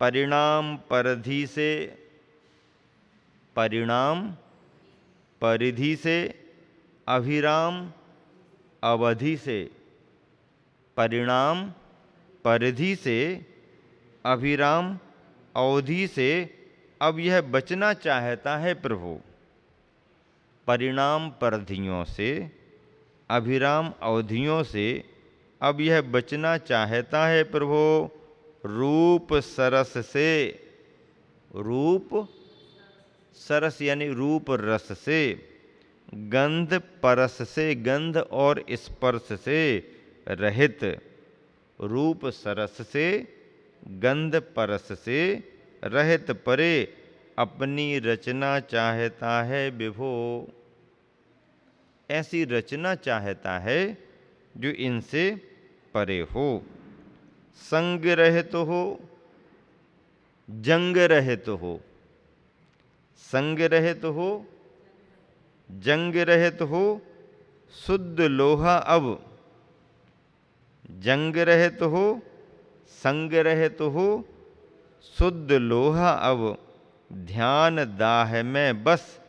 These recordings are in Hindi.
परिणाम परिधि से, परिणाम परिधि से, अभिराम अवधि से, परिणाम परिधि से, अभिराम अवधि से। अब यह बचना चाहता है प्रभु परिणाम परिधियों से, अभिराम अवधियों से। अब यह बचना चाहता है प्रभु रूप सरस से, रूप सरस यानी रूप रस से, गंध परस से, गंध और स्पर्श से रहित, रूप सरस से, गंध परस से रहित परे अपनी रचना चाहता है विभो। ऐसी रचना चाहता है जो इनसे परे हो, संग रहित हो, जंग रहित हो, संग रहित हो, जंग रहित हो, शुद्ध लोहा अब, जंग रहित हो, संग रहित हो, शुद्ध लोहा अब, ध्यान दाह में बस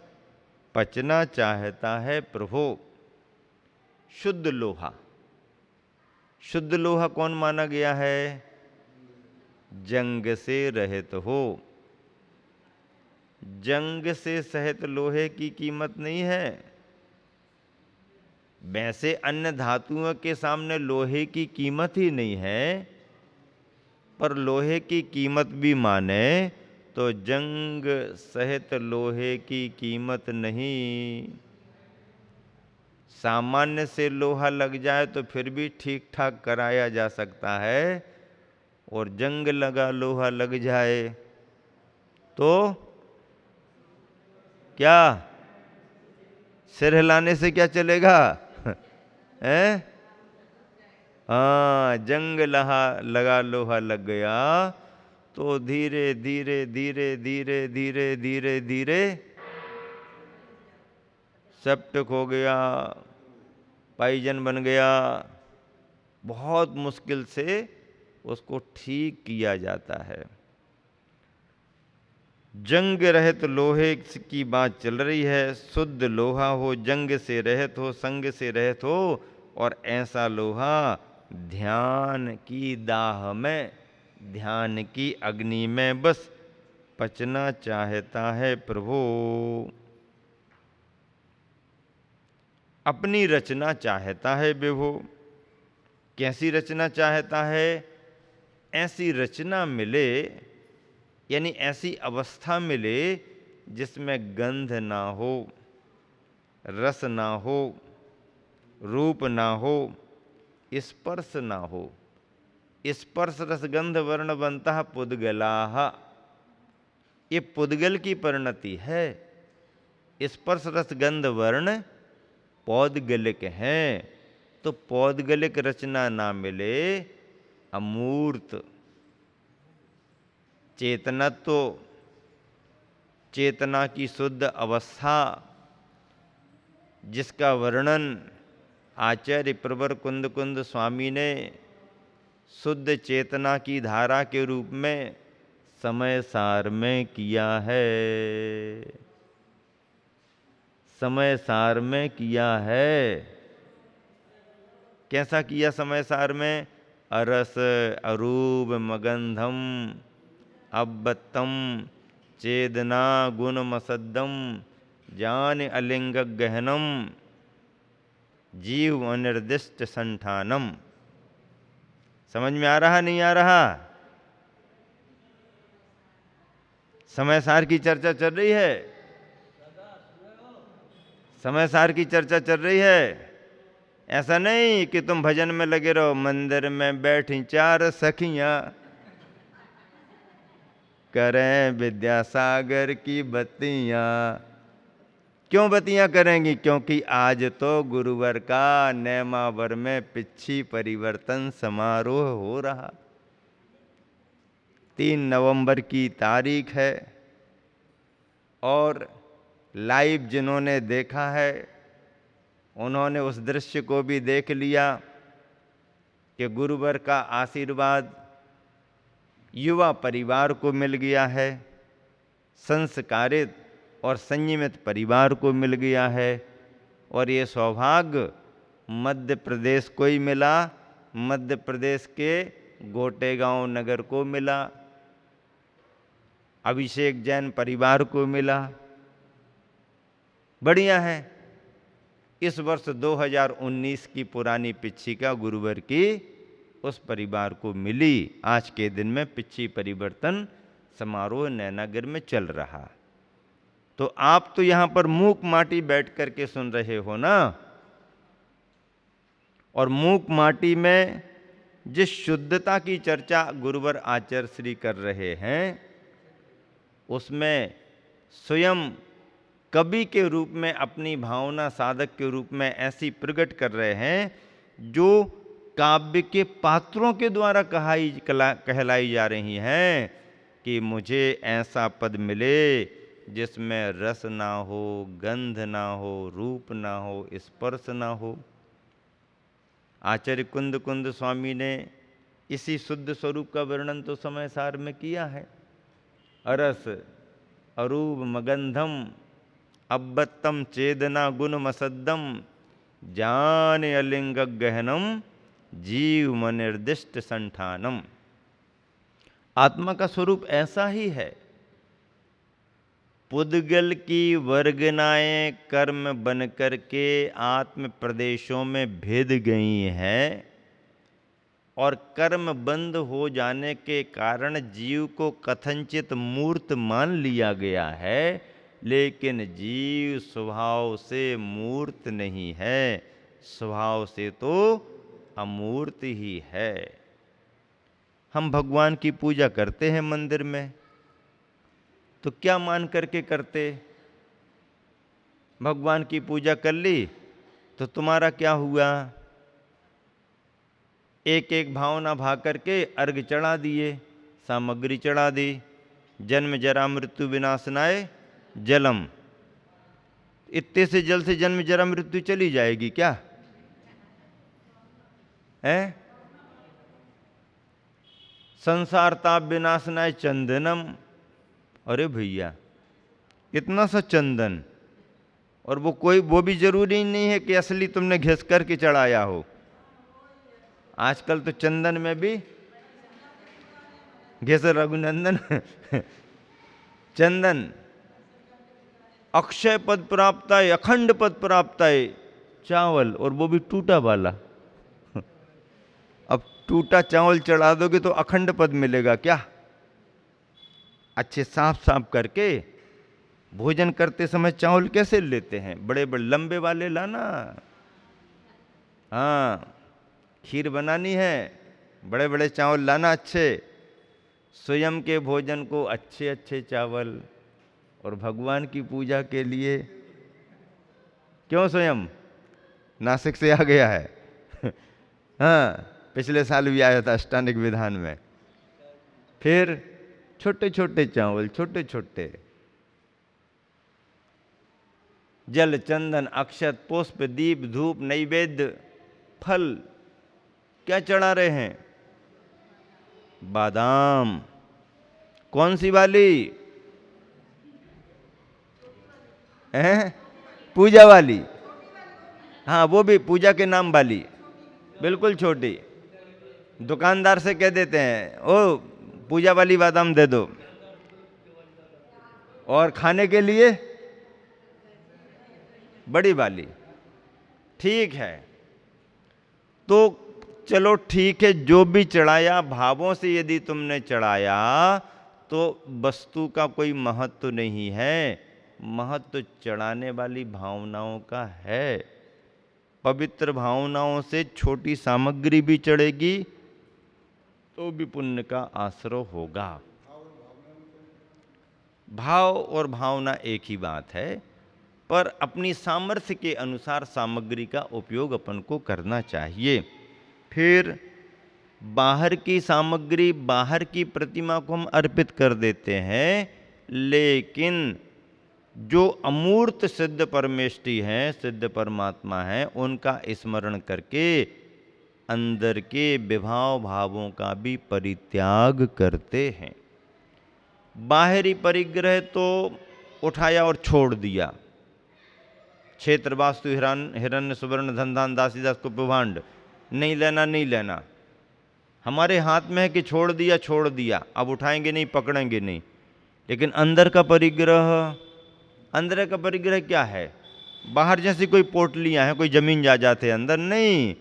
पचना चाहता है प्रभु। शुद्ध लोहा, शुद्ध लोहा कौन माना गया है? जंग से रहित हो। जंग से सहित लोहे की कीमत नहीं है। वैसे अन्य धातुओं के सामने लोहे की कीमत ही नहीं है, पर लोहे की कीमत भी माने तो जंग सहित लोहे की कीमत नहीं। सामान्य से लोहा लग जाए तो फिर भी ठीक ठाक कराया जा सकता है, और जंग लगा लोहा लग जाए तो क्या सिर हिलाने से क्या चलेगा? हैं? हाँ, जंग लगा लोहा लग गया तो धीरे धीरे धीरे धीरे धीरे धीरे धीरे सेप्टिक हो गया, पॉइजन बन गया। बहुत मुश्किल से उसको ठीक किया जाता है। जंग रहित लोहे की बात चल रही है। शुद्ध लोहा हो, जंग से रहित हो, संग से रहित हो, और ऐसा लोहा ध्यान की दाह में, ध्यान की अग्नि में बस पचना चाहता है प्रभु। अपनी रचना चाहता है विभो। कैसी रचना चाहता है? ऐसी रचना मिले, यानी ऐसी अवस्था मिले जिसमें गंध ना हो, रस ना हो, रूप ना हो, स्पर्श ना हो। स्पर्श रस गंध वर्ण बनता पुद्गलाह। ये पुद्गल की परिणति है। स्पर्श रस गंध वर्ण पौद्गलिक हैं, तो पौद्गलिक रचना ना मिले, अमूर्त चेतनत्व, चेतना की शुद्ध अवस्था, जिसका वर्णन आचार्य प्रवर कुंद कुंद स्वामी ने शुद्ध चेतना की धारा के रूप में समय सार में किया है। समय सार में किया है। कैसा किया समय सार में? अरस अरूप मगंधम अब्बतम चेदना गुण मसद्दम जान अलिंग गहनम जीव अनिर्दिष्ट संठानम। समझ में आ रहा नहीं आ रहा? समय सार की चर्चा चल रही है। समय सार की चर्चा चल रही है। ऐसा नहीं कि तुम भजन में लगे रहो। मंदिर में बैठी चार सखियां करें विद्यासागर की बत्तियां। क्यों बत्तियां करेंगी? क्योंकि आज तो गुरुवर का नेमावर में पिछी परिवर्तन समारोह हो रहा। 3 नवंबर की तारीख है, और लाइव जिन्होंने देखा है उन्होंने उस दृश्य को भी देख लिया कि गुरुवर का आशीर्वाद युवा परिवार को मिल गया है, संस्कारित और संयमित परिवार को मिल गया है, और ये सौभाग्य मध्य प्रदेश को ही मिला, मध्य प्रदेश के गोटेगांव नगर को मिला, अभिषेक जैन परिवार को मिला। बढ़िया है। इस वर्ष 2019 की पुरानी पिच्छिका गुरुवर की उस परिवार को मिली। आज के दिन में पिच्छी परिवर्तन समारोह नैनागर में चल रहा। तो आप तो यहां पर मूक माटी बैठ करके सुन रहे हो ना, और मूक माटी में जिस शुद्धता की चर्चा गुरुवर आचार्य श्री कर रहे हैं, उसमें स्वयं कवि के रूप में अपनी भावना साधक के रूप में ऐसी प्रकट कर रहे हैं जो काव्य के पात्रों के द्वारा कहलाई जा रही हैं कि मुझे ऐसा पद मिले जिसमें रस ना हो, गंध ना हो, रूप ना हो, स्पर्श ना हो। आचार्य कुंद कुंद स्वामी ने इसी शुद्ध स्वरूप का वर्णन तो समय सार में किया है। अरस अरूप मगंधम अब्बत्तम चेदना गुण मसद्दम जान अलिंग गहनम जीव मनिर्दिष्ट संठानम। आत्मा का स्वरूप ऐसा ही है। पुद्गल की वर्गनाएं कर्म बन करके आत्म प्रदेशों में भेद गई हैं, और कर्म बंद हो जाने के कारण जीव को कथनचित मूर्त मान लिया गया है, लेकिन जीव स्वभाव से मूर्त नहीं है, स्वभाव से तो अमूर्त ही है। हम भगवान की पूजा करते हैं मंदिर में, तो क्या मान करके करते? भगवान की पूजा कर ली तो तुम्हारा क्या हुआ? एक एक भावना भाग करके अर्घ चढ़ा दिए, सामग्री चढ़ा दी। जन्म जरा मृत्यु विनाशनाय जलम, इतने से जल से जन्म जरा मृत्यु चली जाएगी क्या है? संसार ताप विनाशनाय चंदनम, अरे भैया इतना सा चंदन, और वो भी जरूरी नहीं है कि असली तुमने घिस करके चढ़ाया हो। आजकल तो चंदन में भी घिस रघुनंदन चंदन अक्षय पद प्राप्त है, अखंड पद प्राप्त है, चावल, और वो भी टूटा वाला। अब टूटा चावल चढ़ा दोगे तो अखंड पद मिलेगा क्या? अच्छे साफ साफ करके भोजन करते समय चावल कैसे लेते हैं? बड़े बड़े लंबे वाले लाना। हाँ, खीर बनानी है, बड़े बड़े चावल लाना अच्छे। स्वयं के भोजन को अच्छे अच्छे चावल, और भगवान की पूजा के लिए क्यों स्वयं नासिक से आ गया है हाँ, पिछले साल भी आया था अष्टांगिक विधान में। फिर छोटे छोटे चावल, छोटे छोटे, जल चंदन अक्षत पुष्प दीप धूप नैवेद्य फल। क्या चढ़ा रहे हैं? बादाम। कौन सी वाली है? पूजा वाली। हाँ, वो भी पूजा के नाम वाली, बिल्कुल छोटी। दुकानदार से कह देते हैं, ओ पूजा वाली बादाम दे दो। और खाने के लिए बड़ी वाली। ठीक है, तो चलो ठीक है, जो भी चढ़ाया भावों से यदि तुमने चढ़ाया तो वस्तु का कोई महत्व नहीं है, महत्व चढ़ाने वाली भावनाओं का है। पवित्र भावनाओं से छोटी सामग्री भी चढ़ेगी तो भी पुण्य का आश्रय होगा। भाव और भावना एक ही बात है, पर अपनी सामर्थ्य के अनुसार सामग्री का उपयोग अपन को करना चाहिए। फिर बाहर की सामग्री, बाहर की प्रतिमा को हम अर्पित कर देते हैं, लेकिन जो अमूर्त सिद्ध परमेष्टि हैं, सिद्ध परमात्मा हैं, उनका स्मरण करके अंदर के विभाव भावों का भी परित्याग करते हैं। बाहरी परिग्रह तो उठाया और छोड़ दिया, क्षेत्र वास्तु हिरण्य सुवर्ण धन धान दासी दास को भांड, नहीं लेना नहीं लेना, हमारे हाथ में है कि छोड़ दिया छोड़ दिया, अब उठाएंगे नहीं पकड़ेंगे नहीं। लेकिन अंदर का परिग्रह, अंदर का परिग्रह क्या है? बाहर जैसी कोई पोटलियां हैं, कोई जमीन जायदाद है, अंदर नहीं।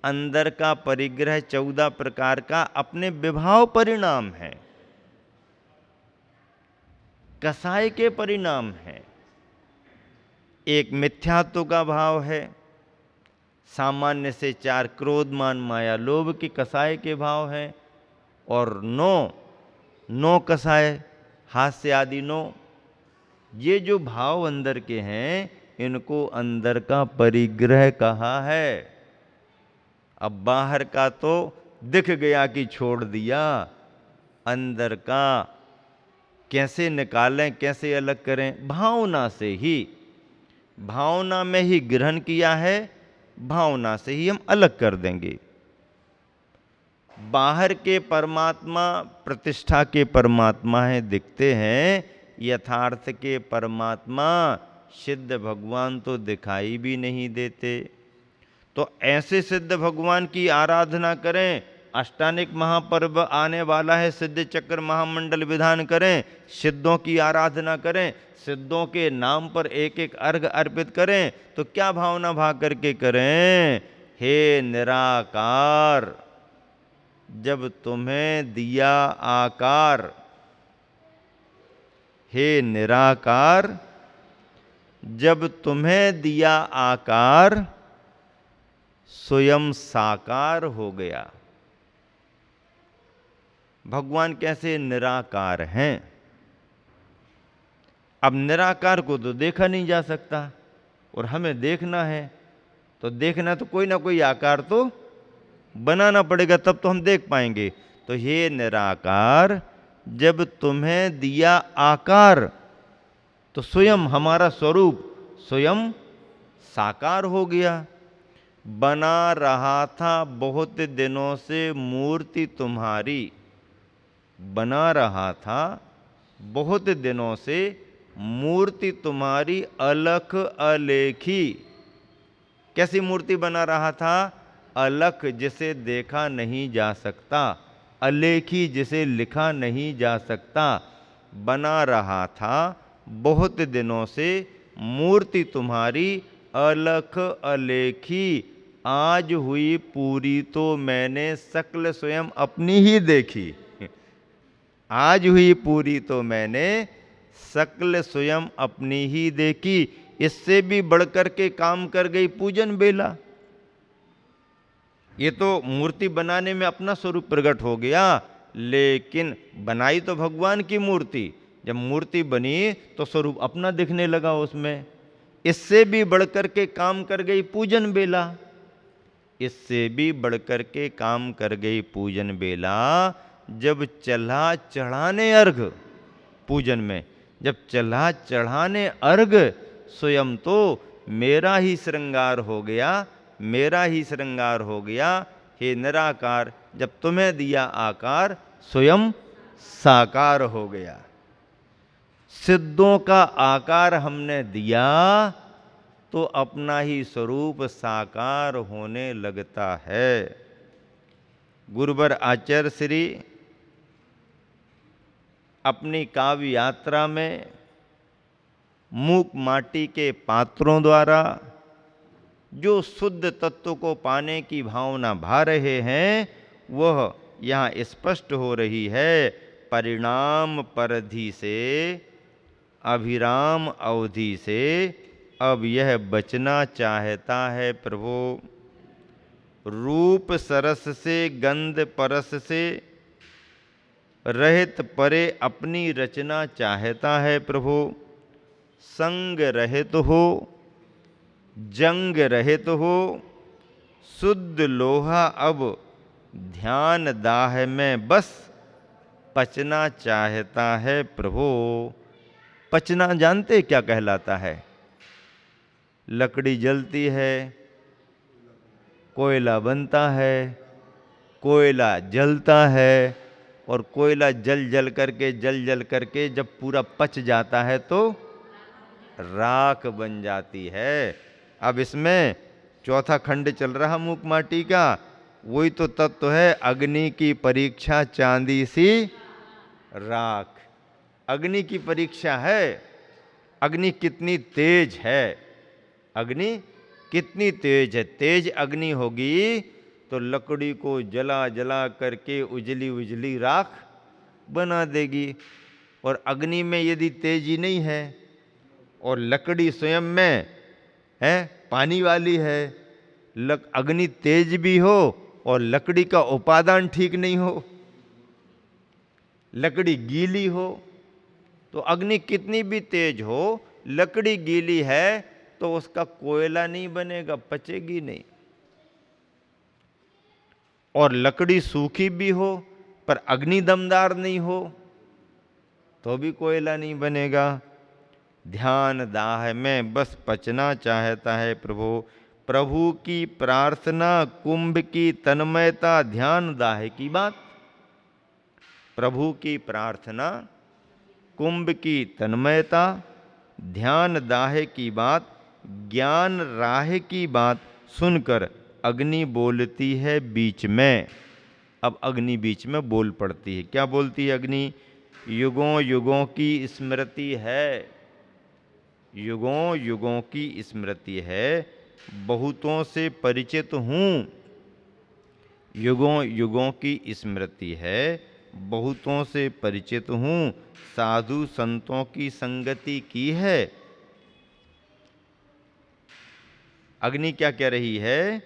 अंदर का परिग्रह 14 प्रकार का अपने विभाव परिणाम है, कसाय के परिणाम है। एक मिथ्यात्व का भाव है, सामान्य से 4 क्रोध मान माया लोभ के कसाय के भाव हैं, और 9 कसाय हास्य आदि 9। ये जो भाव अंदर के हैं इनको अंदर का परिग्रह कहा है। अब बाहर का तो दिख गया कि छोड़ दिया, अंदर का कैसे निकालें, कैसे अलग करें? भावना से ही, भावना में ही ग्रहण किया है, भावना से ही हम अलग कर देंगे। बाहर के परमात्मा प्रतिष्ठा के परमात्मा हैं, दिखते हैं, यथार्थ के परमात्मा सिद्ध भगवान तो दिखाई भी नहीं देते। तो ऐसे सिद्ध भगवान की आराधना करें। अष्टानिक महापर्व आने वाला है, सिद्ध चक्र महामंडल विधान करें, सिद्धों की आराधना करें, सिद्धों के नाम पर एक एक अर्घ अर्पित करें। तो क्या भावना भाग करके करें? हे निराकार, जब तुम्हें दिया आकार, हे निराकार जब तुम्हें दिया आकार, स्वयं साकार हो गया। भगवान कैसे निराकार हैं? अब निराकार को तो देखा नहीं जा सकता, और हमें देखना है, तो देखना तो कोई ना कोई आकार तो बनाना पड़ेगा, तब तो हम देख पाएंगे। तो हे निराकार, जब तुम्हें दिया आकार, तो स्वयं हमारा स्वरूप स्वयं साकार हो गया। बना रहा था बहुत दिनों से मूर्ति तुम्हारी, बना रहा था बहुत दिनों से मूर्ति तुम्हारी अलख अलेखी। कैसी मूर्ति बना रहा था? अलख, जिसे देखा नहीं जा सकता, अलेखी, जिसे लिखा नहीं जा सकता। बना रहा था बहुत दिनों से मूर्ति तुम्हारी अलख अलेखी, आज हुई पूरी तो मैंने सकल स्वयं अपनी ही देखी। आज हुई पूरी तो मैंने सकल स्वयं अपनी ही देखी। इससे भी बढ़कर के काम कर गई पूजन बेला। ये तो मूर्ति बनाने में अपना स्वरूप प्रकट हो गया, लेकिन बनाई तो भगवान की मूर्ति। जब मूर्ति बनी तो स्वरूप अपना दिखने लगा उसमें। इससे भी बढ़कर के काम कर गई पूजन बेला, इससे भी बढ़कर के काम कर गई पूजन बेला। जब चला चढ़ाने अर्घ, पूजन में जब चला चढ़ाने अर्घ, स्वयं तो मेरा ही श्रृंगार हो गया, मेरा ही श्रृंगार हो गया। हे निराकार, जब तुम्हें दिया आकार, स्वयं साकार हो गया। सिद्धों का आकार हमने दिया तो अपना ही स्वरूप साकार होने लगता है। गुरुवर आचार्य श्री अपनी काव्य यात्रा में मूक माटी के पात्रों द्वारा जो शुद्ध तत्व को पाने की भावना भा रहे हैं, वह यहाँ स्पष्ट हो रही है। परिणाम परधि से, अभिराम अवधि से अब यह बचना चाहता है प्रभु। रूप सरस से, गंध परस से रहित परे अपनी रचना चाहता है प्रभु। संग रहित हो, जंग रहित हो, शुद्ध लोहा अब ध्यान दाह में बस पचना चाहता है प्रभु। पचना जानते क्या कहलाता है? लकड़ी जलती है, कोयला बनता है, कोयला जलता है, और कोयला जल जल करके जब पूरा पच जाता है तो राख बन जाती है। अब इसमें चौथा खंड चल रहा मूक माटी का, वही तो तत्व है अग्नि की परीक्षा चांदी सी राख। अग्नि की परीक्षा है, अग्नि कितनी तेज है, अग्नि कितनी तेज है। तेज अग्नि होगी तो लकड़ी को जला जला करके उजली उजली राख बना देगी। और अग्नि में यदि तेजी नहीं है और लकड़ी स्वयं में है पानी वाली है, अग्नि तेज भी हो और लकड़ी का उपादान ठीक नहीं हो, लकड़ी गीली हो, तो अग्नि कितनी भी तेज हो, लकड़ी गीली है तो उसका कोयला नहीं बनेगा, पचेगी नहीं। और लकड़ी सूखी भी हो पर अग्नि दमदार नहीं हो तो भी कोयला नहीं बनेगा। ध्यान दाह में बस पचना चाहता है प्रभु। प्रभु की प्रार्थना, कुंभ की तन्मयता, ध्यान दाह की बात। प्रभु की प्रार्थना, कुंभ की तन्मयता, ध्यान दाह की बात, ज्ञान राह की बात सुनकर अग्नि बोलती है बीच में। अब अग्नि बीच में बोल पड़ती है। क्या बोलती है अग्नि? युगों युगों की स्मृति है, युगों युगों की स्मृति है, बहुतों से परिचित हूँ। युगों युगों की स्मृति है, बहुतों से परिचित हूँ, साधु संतों की संगति की है। अग्नि क्या कह रही है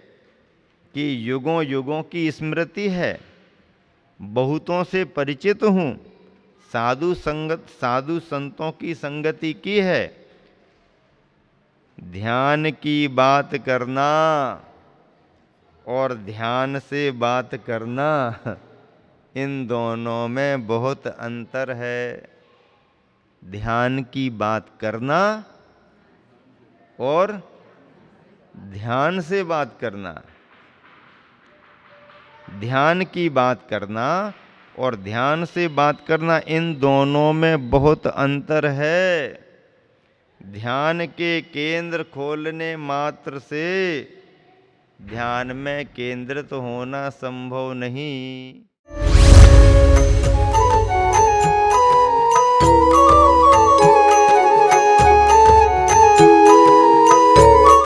कि युगों युगों की स्मृति है, बहुतों से परिचित हूँ, साधु संतों की संगति की है। ध्यान की बात करना और ध्यान से बात करना, इन दोनों में बहुत अंतर है। ध्यान की बात करना और ध्यान से बात करना, ध्यान की बात करना और ध्यान से बात करना, इन दोनों में बहुत अंतर है। ध्यान के केंद्र खोलने मात्र से ध्यान में केंद्रित होना संभव नहीं।